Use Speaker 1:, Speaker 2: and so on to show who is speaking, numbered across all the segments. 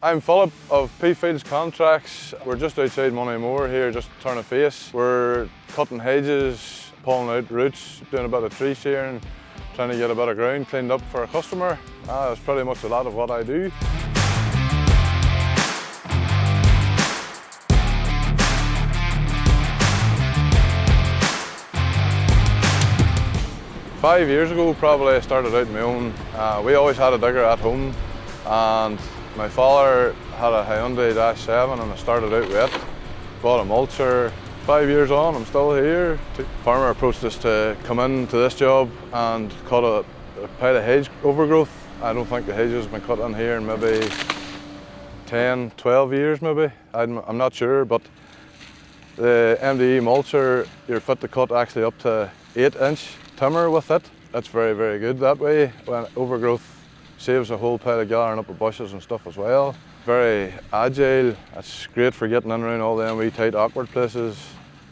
Speaker 1: I'm Philip of P Fields Contracts. We're just outside Moneymore here, just turn a face. We're cutting hedges, pulling out roots, doing a bit of tree shearing, trying to get a bit of ground cleaned up for a customer. That's pretty much a lot of what I do. Five years ago, probably, I started out on my own. We always had a digger at home, and my father had a Hyundai -7 and I started out with it. Bought a mulcher. 5 years on, I'm still here. The farmer approached us to come into this job and cut a pile of hedge overgrowth. I don't think the hedge has been cut in here in maybe 10, 12 years maybe. I'm not sure, but the MDE mulcher, you're fit to cut actually up to 8-inch timber with it. That's very, very good that way. When overgrowth saves a whole pile of gathering up of bushes and stuff as well. Very agile. It's great for getting in around all them wee tight awkward places.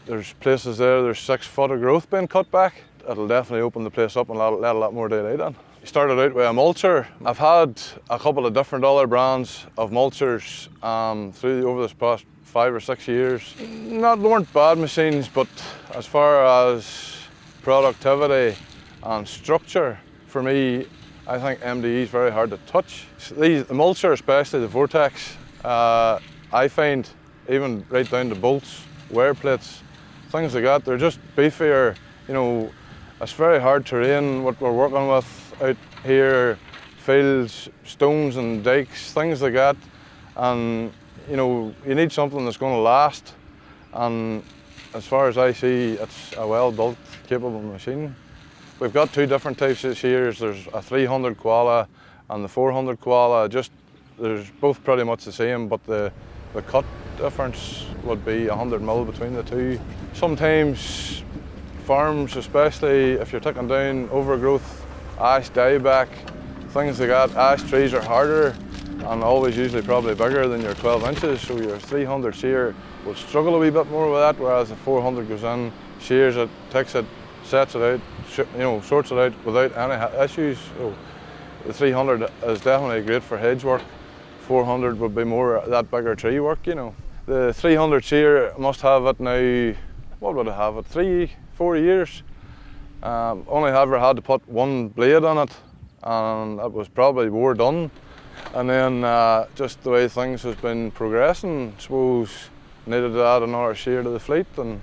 Speaker 1: There's places there's 6 foot of growth being cut back. It'll definitely open the place up and let a lot more daylight in. I started out with a mulcher. I've had a couple of different other brands of mulchers over this past 5 or 6 years. They weren't bad machines, but as far as productivity and structure, for me, I think MDE is very hard to touch. The mulcher, especially the Vortex, I find even right down to bolts, wear plates, things like that, they're just beefier. You know, it's very hard terrain what we're working with out here, fields, stones and dikes, things like that. And you know, you need something that's going to last. And as far as I see, it's a well-built, capable machine. We've got 2 different types of shears. There's a 300 Koala and the 400 Koala. There's both pretty much the same, but the cut difference would be 100 mil between the two. Sometimes farms, especially if you're taking down overgrowth, ash dieback, things like that, ash trees are harder and always usually probably bigger than your 12 inches, so your 300 shear will struggle a wee bit more with that, whereas the 400 goes in, shears it, takes it, sets it out, sorts it out without any issues. So the 300 is definitely great for hedge work. 400 would be more that bigger tree work, you know. The 300 shear must have it now, what would it have it, 3-4 years. Only ever had to put one blade on it, and it was probably wore done. And then just the way things has been progressing, I suppose needed to add another shear to the fleet, and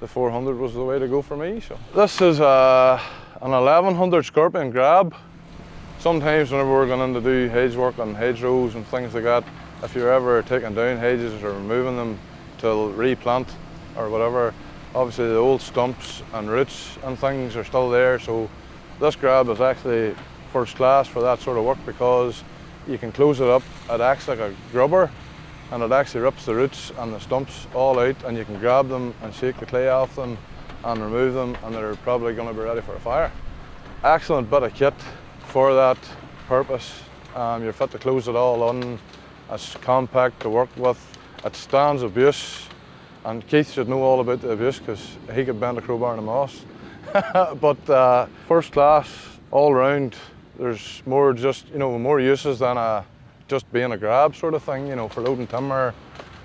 Speaker 1: the 400 was the way to go for me. So this is an 1100 Scorpion Grab. Sometimes whenever we're going in to do hedge work on hedgerows and things like that, if you're ever taking down hedges or removing them to replant or whatever, obviously the old stumps and roots and things are still there. So this grab is actually first class for that sort of work because you can close it up, it acts like a grubber, and it actually rips the roots and the stumps all out, and you can grab them and shake the clay off them and remove them, and they're probably going to be ready for a fire. Excellent bit of kit for that purpose. You're fit to close it all on. It's compact to work with. It stands abuse, and Keith should know all about the abuse because he could bend a crowbar in a moss. But first class, all round. There's more more uses than just being a grab sort of thing, for loading timber,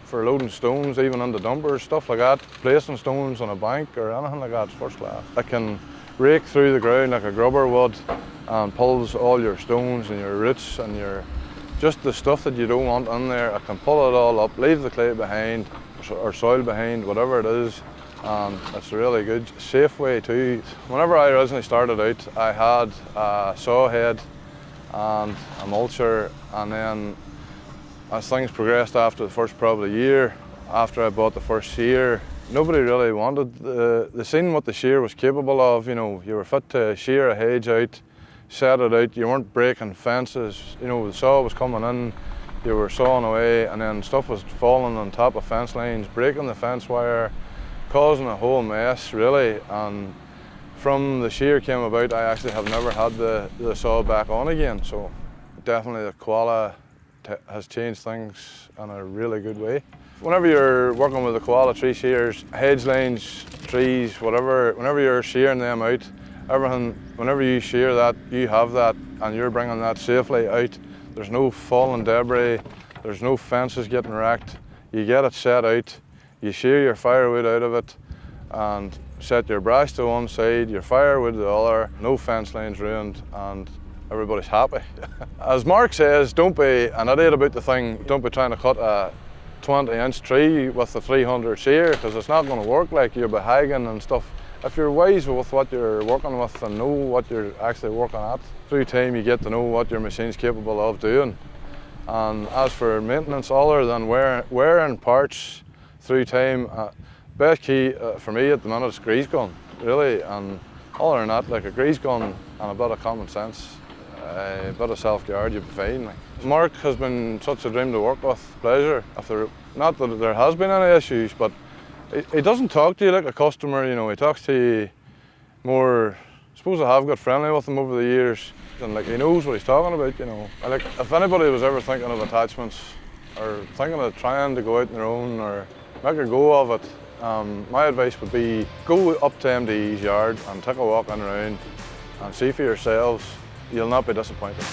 Speaker 1: for loading stones, even into dumpers, stuff like that. Placing stones on a bank or anything like that, it's first class. It can rake through the ground like a grubber would and pulls all your stones and your roots and just the stuff that you don't want in there. It can pull it all up, leave the clay behind or soil behind, whatever it is. And it's a really good, safe way too. Whenever I originally started out, I had a saw head and a mulcher, and then as things progressed after the first probably year, after I bought the first shear, nobody really wanted the seen what the shear was capable of. You were fit to shear a hedge out, set it out, you weren't breaking fences, the saw was coming in, you were sawing away, and then stuff was falling on top of fence lines, breaking the fence wire, causing a whole mess really. And from the shear came about, I actually have never had the saw back on again. So definitely the Koala has changed things in a really good way. Whenever you're working with the Koala Tree Shears, hedge lines, trees, whatever, whenever you're shearing them out, everything, whenever you shear that, you have that and you're bringing that safely out. There's no falling debris, There's no fences getting wrecked. You get it set out, you shear your firewood out of it and set your brash to one side, your firewood to the other, no fence lines ruined, and everybody's happy. As Mark says, don't be an idiot about the thing. Don't be trying to cut a 20-inch tree with the 300 shear, because it's not going to work. Like, you'll be hagging and stuff. If you're wise with what you're working with and know what you're actually working at, through time you get to know what your machine's capable of doing. And as for maintenance, other than wearing parts through time, best key for me at the minute is grease gun, really. And other than that, like a grease gun and a bit of common sense, a bit of self-guard, you'll be fine. Mark has been such a dream to work with, pleasure. Not that there has been any issues, but he doesn't talk to you like a customer, you know. He talks to you more. I suppose I have got friendly with him over the years, and like, he knows what he's talking about, you know. Like, if anybody was ever thinking of attachments or thinking of trying to go out on their own or make a go of it, my advice would be go up to MDE's yard and take a walk in around and see for yourselves. You'll not be disappointed.